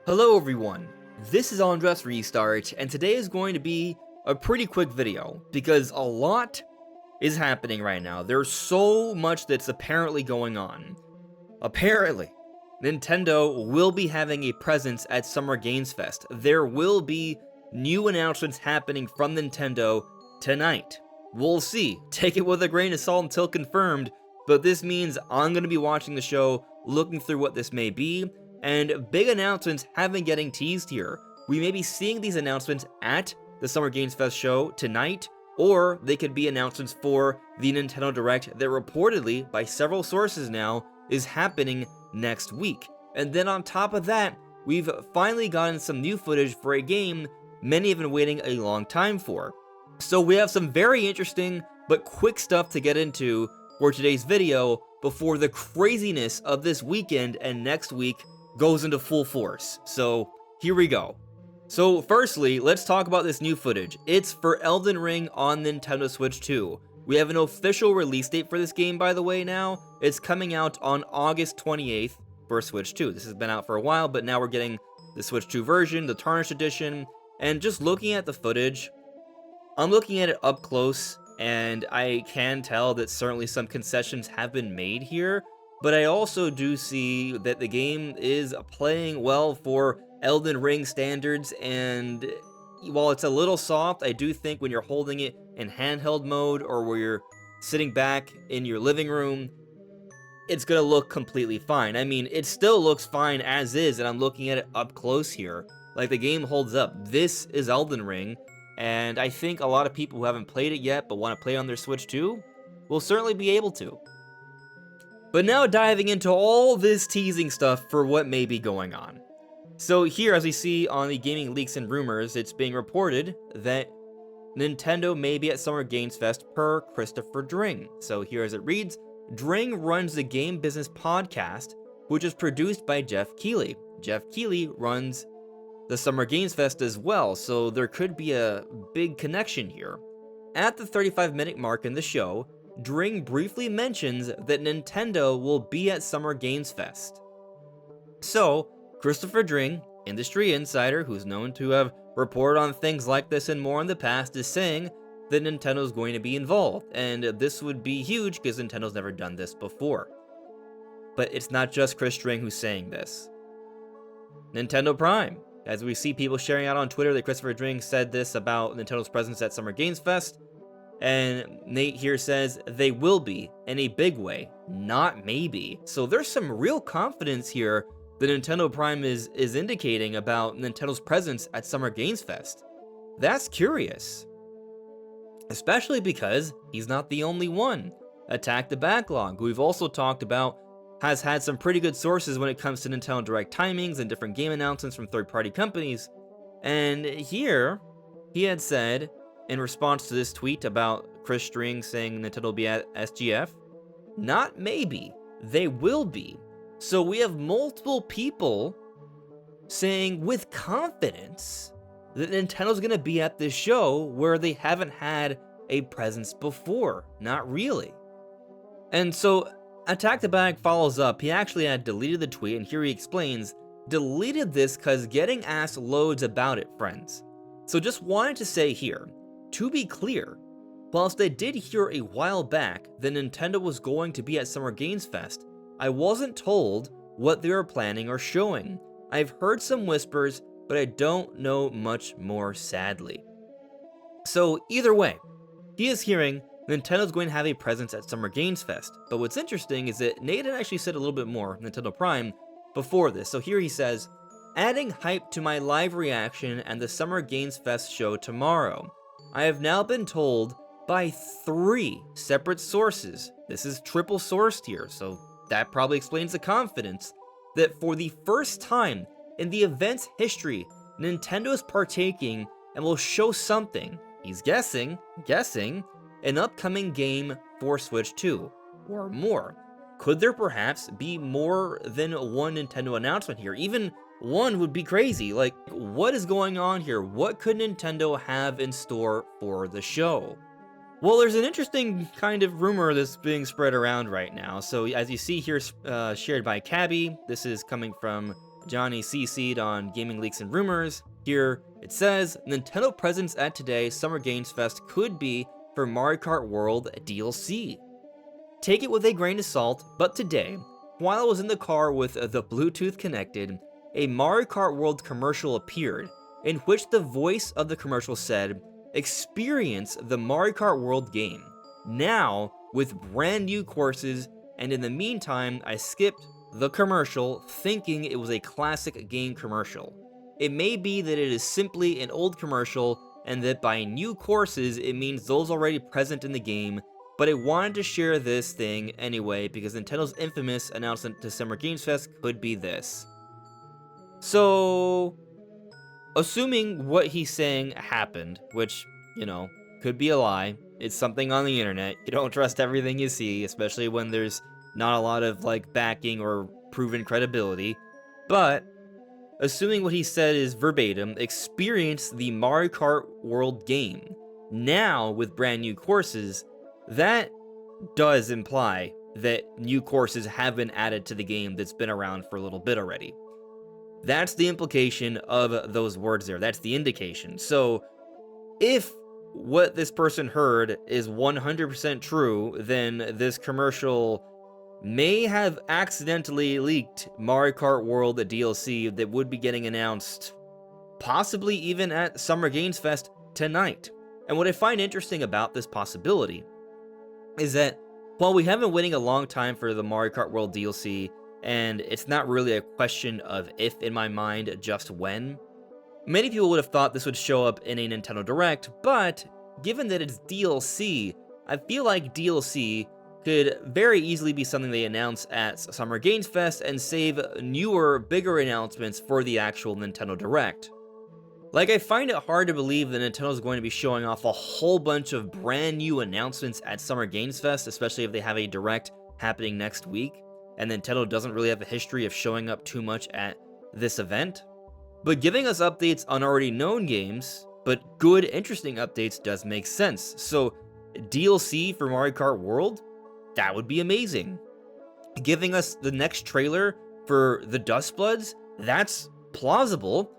Hello everyone, this is AndresRestart, and today is going to be a pretty quick video, because a lot is happening right now. There's so much that's apparently going on. Apparently, Nintendo will be having a presence at Summer Games Fest. There will be new announcements happening from Nintendo tonight. We'll see. Take it with a grain of salt until confirmed, but this means I'm going to be watching the show, looking through what this may be, and big announcements have been getting teased here. We may be seeing these announcements at the Summer Games Fest show tonight, or they could be announcements for the Nintendo Direct that reportedly, by several sources now, is happening next week. And then on top of that, we've finally gotten some new footage for a game many have been waiting a long time for. So we have some very interesting but quick stuff to get into for today's video before the craziness of this weekend and next week goes into full force. So here we go. So firstly, let's talk about this new footage. It's for Elden Ring on Nintendo Switch 2. We have an official release date for this game, by the way, now. It's coming out on August 28th for Switch 2. This has been out for a while, but now we're getting the Switch 2 version, the Tarnished Edition, and just looking at the footage, I'm looking at it up close, and I can tell that certainly some concessions have been made here, but I also do see that the game is playing well for Elden Ring standards, and while it's a little soft, I do think when you're holding it in handheld mode or where you're sitting back in your living room, it's gonna look completely fine. I mean, it still looks fine as is, and I'm looking at it up close here. Like, the game holds up. This is Elden Ring, and I think a lot of people who haven't played it yet but want to play on their Switch 2 will certainly be able to. But now diving into all this teasing stuff for what may be going on. So here, as we see on the Gaming Leaks and Rumors, it's being reported that Nintendo may be at Summer Games Fest per Christopher Dring. So here as it reads, Dring runs the Game Business Podcast, which is produced by Jeff Keighley. Jeff Keighley runs the Summer Games Fest as well, so there could be a big connection here. At the 35-minute mark in the show, Dring briefly mentions that Nintendo will be at Summer Games Fest. So, Christopher Dring, industry insider who's known to have reported on things like this and more in the past, is saying that Nintendo's going to be involved, and this would be huge because Nintendo's never done this before. But it's not just Chris Dring who's saying this. Nintendo Prime. As we see people sharing out on Twitter that Christopher Dring said this about Nintendo's presence at Summer Games Fest, and Nate here says they will be, in a big way, not maybe. So there's some real confidence here that Nintendo Prime is indicating about Nintendo's presence at Summer Games Fest. That's curious. Especially because he's not the only one. Attack the Backlog, who we've also talked about, has had some pretty good sources when it comes to Nintendo Direct timings and different game announcements from third-party companies. And here, he had said, in response to this tweet about Chris Dring saying Nintendo will be at SGF, not maybe, they will be. So we have multiple people saying with confidence that Nintendo's gonna be at this show where they haven't had a presence before. Not really. And so Attack the Bag follows up. He actually had deleted the tweet, and here he explains, deleted this cause getting asked loads about it, friends. So just wanted to say here, to be clear, whilst I did hear a while back that Nintendo was going to be at Summer Games Fest, I wasn't told what they were planning or showing. I've heard some whispers, but I don't know much more, sadly. So either way, he is hearing Nintendo's going to have a presence at Summer Games Fest, but what's interesting is that Nathan actually said a little bit more, Nintendo Prime, before this. So here he says, adding hype to my live reaction and the Summer Games Fest show tomorrow. I have now been told by 3 separate sources, this is triple sourced here, so that probably explains the confidence, that for the first time in the event's history, Nintendo is partaking and will show something, he's guessing, an upcoming game for Switch 2, or more. Could there perhaps be more than one Nintendo announcement here? Even one would be crazy. Like, what is going on here? What could Nintendo have in store for the show? Well, there's an interesting kind of rumor that's being spread around right now. So as you see here, shared by Cabby, this is coming from Johnny CC'd on Gaming Leaks and Rumors. Here it says, Nintendo presence at today's Summer Games Fest could be for Mario Kart World DLC. Take it with a grain of salt, but today, while I was in the car with the Bluetooth connected, a Mario Kart World commercial appeared, in which the voice of the commercial said, "Experience the Mario Kart World game, now with brand new courses," and in the meantime, I skipped the commercial thinking it was a classic game commercial. It may be that it is simply an old commercial, and that by new courses, it means those already present in the game, but I wanted to share this thing anyway because Nintendo's infamous announcement to Summer Games Fest could be this. So, assuming what he's saying happened, which, could be a lie, it's something on the internet, you don't trust everything you see, especially when there's not a lot of, backing or proven credibility, but assuming what he said is verbatim, experience the Mario Kart World game, now with brand new courses, that does imply that new courses have been added to the game that's been around for a little bit already. That's the implication of those words there. That's the indication. So, if what this person heard is 100% true, then this commercial may have accidentally leaked Mario Kart World DLC that would be getting announced possibly even at Summer Games Fest tonight. And what I find interesting about this possibility is that while we have been waiting a long time for the Mario Kart World DLC, and it's not really a question of if in my mind, just when, many people would have thought this would show up in a Nintendo Direct, but given that it's DLC, I feel like DLC could very easily be something they announce at Summer Games Fest and save newer, bigger announcements for the actual Nintendo Direct. I find it hard to believe that Nintendo's going to be showing off a whole bunch of brand new announcements at Summer Games Fest, especially if they have a Direct happening next week, and Nintendo doesn't really have a history of showing up too much at this event. But giving us updates on already known games, but good, interesting updates does make sense. So, DLC for Mario Kart World? That would be amazing. Giving us the next trailer for the Dust Bloods? That's plausible.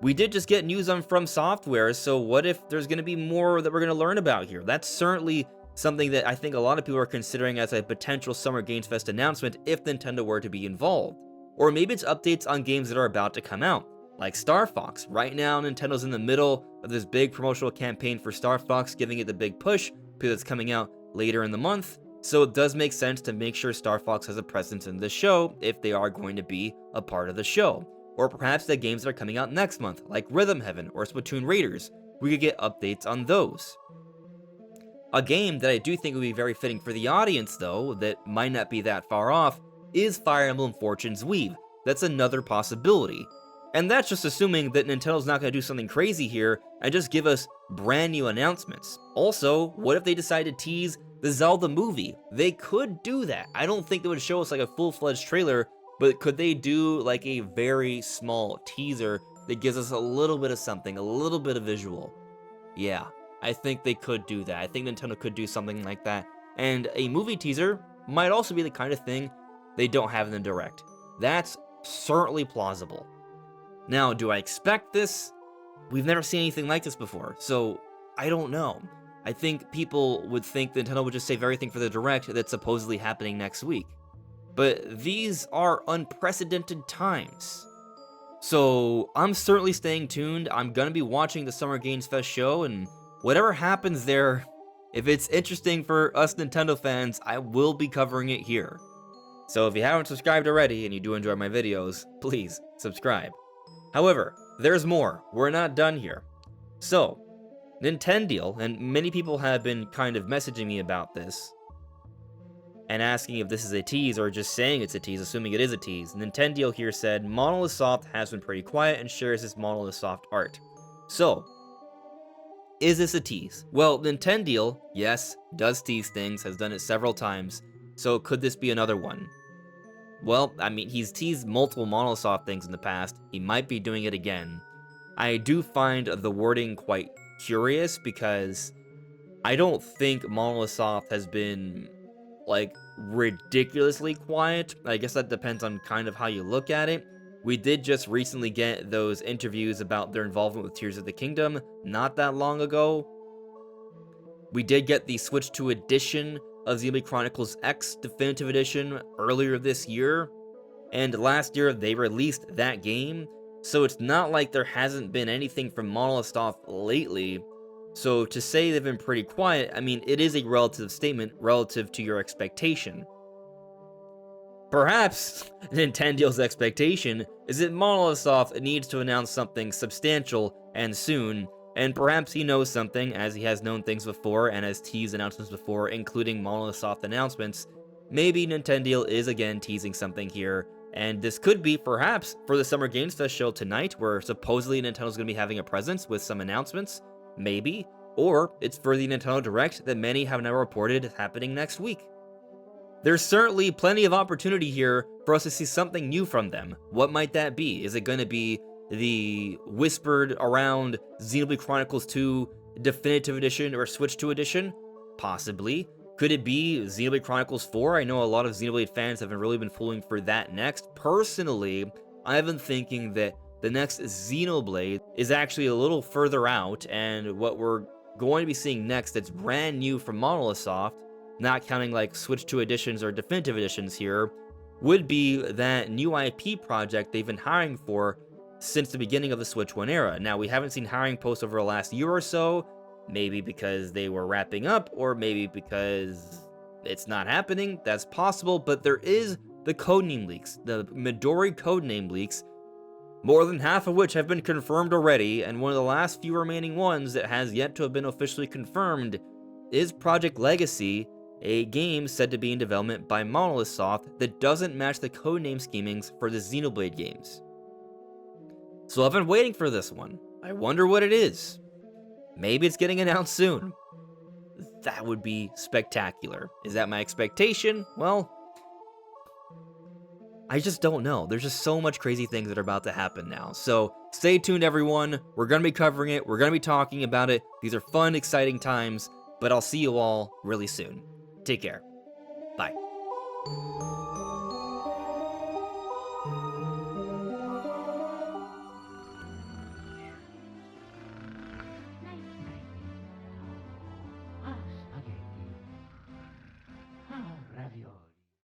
We did just get news on From Software, so what if there's going to be more that we're going to learn about here? That's certainly something that I think a lot of people are considering as a potential Summer Games Fest announcement if Nintendo were to be involved. Or maybe it's updates on games that are about to come out, like Star Fox. Right now, Nintendo's in the middle of this big promotional campaign for Star Fox, giving it the big push because it's coming out later in the month. So it does make sense to make sure Star Fox has a presence in the show if they are going to be a part of the show. Or perhaps the games that are coming out next month, like Rhythm Heaven or Splatoon Raiders, we could get updates on those. A game that I do think would be very fitting for the audience, though, that might not be that far off, is Fire Emblem Fortune's Weave. That's another possibility. And that's just assuming that Nintendo's not going to do something crazy here and just give us brand new announcements. Also, what if they decide to tease the Zelda movie? They could do that. I don't think they would show us a full-fledged trailer, but could they do a very small teaser that gives us a little bit of something, a little bit of visual? Yeah, I think they could do that. I think Nintendo could do something like that. And a movie teaser might also be the kind of thing they don't have in the Direct. That's certainly plausible. Now, do I expect this? We've never seen anything like this before, so I don't know. I think people would think Nintendo would just save everything for the Direct that's supposedly happening next week. But these are unprecedented times. So I'm certainly staying tuned. I'm going to be watching the Summer Games Fest show, and whatever happens there, if it's interesting for us Nintendo fans, I will be covering it here. So if you haven't subscribed already and you do enjoy my videos, please subscribe. However, there's more. We're not done here. So, Nintendo, and many people have been kind of messaging me about this, and asking if this is a tease or just saying it's a tease, assuming it is a tease. Nintendo here said, Monolith Soft has been pretty quiet and shares its Monolith Soft art. So, is this a tease? Well, Nintendo, yes, does tease things, has done it several times, so could this be another one? Well, I mean, he's teased multiple Monolith Soft things in the past, he might be doing it again. I do find the wording quite curious because I don't think Monolith Soft has been ridiculously quiet. I guess that depends on kind of how you look at it. We did just recently get those interviews about their involvement with Tears of the Kingdom not that long ago. We did get the Switch 2 edition of Xenoblade Chronicles X Definitive Edition earlier this year, and last year they released that game, so it's not like there hasn't been anything from Monolith Soft lately. So to say they've been pretty quiet, I mean, it is a relative statement relative to your expectation. Perhaps Nintendo's expectation is that Monolith Soft needs to announce something substantial and soon, and perhaps he knows something, as he has known things before and has teased announcements before, including Monolith Soft announcements. Maybe Nintendo is again teasing something here, and this could be perhaps for the Summer Games Fest show tonight, where supposedly Nintendo's going to be having a presence with some announcements, maybe, or it's for the Nintendo Direct that many have now reported is happening next week. There's certainly plenty of opportunity here for us to see something new from them. What might that be? Is it going to be the whispered around Xenoblade Chronicles 2 Definitive Edition or Switch 2 Edition? Possibly. Could it be Xenoblade Chronicles 4? I know a lot of Xenoblade fans have really been pulling for that next. Personally, I've been thinking that the next Xenoblade is actually a little further out, and what we're going to be seeing next that's brand new from Monolith Soft, not counting like Switch 2 editions or Definitive Editions here, would be that new IP project they've been hiring for since the beginning of the Switch 1 era. Now, we haven't seen hiring posts over the last year or so, maybe because they were wrapping up, or maybe because it's not happening. That's possible, but there is the codename leaks, the Midori codename leaks, more than half of which have been confirmed already, and one of the last few remaining ones that has yet to have been officially confirmed is Project Legacy, a game said to be in development by Monolith Soft that doesn't match the codename schemings for the Xenoblade games. So I've been waiting for this one. I wonder what it is. Maybe it's getting announced soon. That would be spectacular. Is that my expectation? Well, I just don't know. There's just so much crazy things that are about to happen now. So stay tuned, everyone. We're going to be covering it. We're going to be talking about it. These are fun, exciting times, but I'll see you all really soon. Take care. Bye.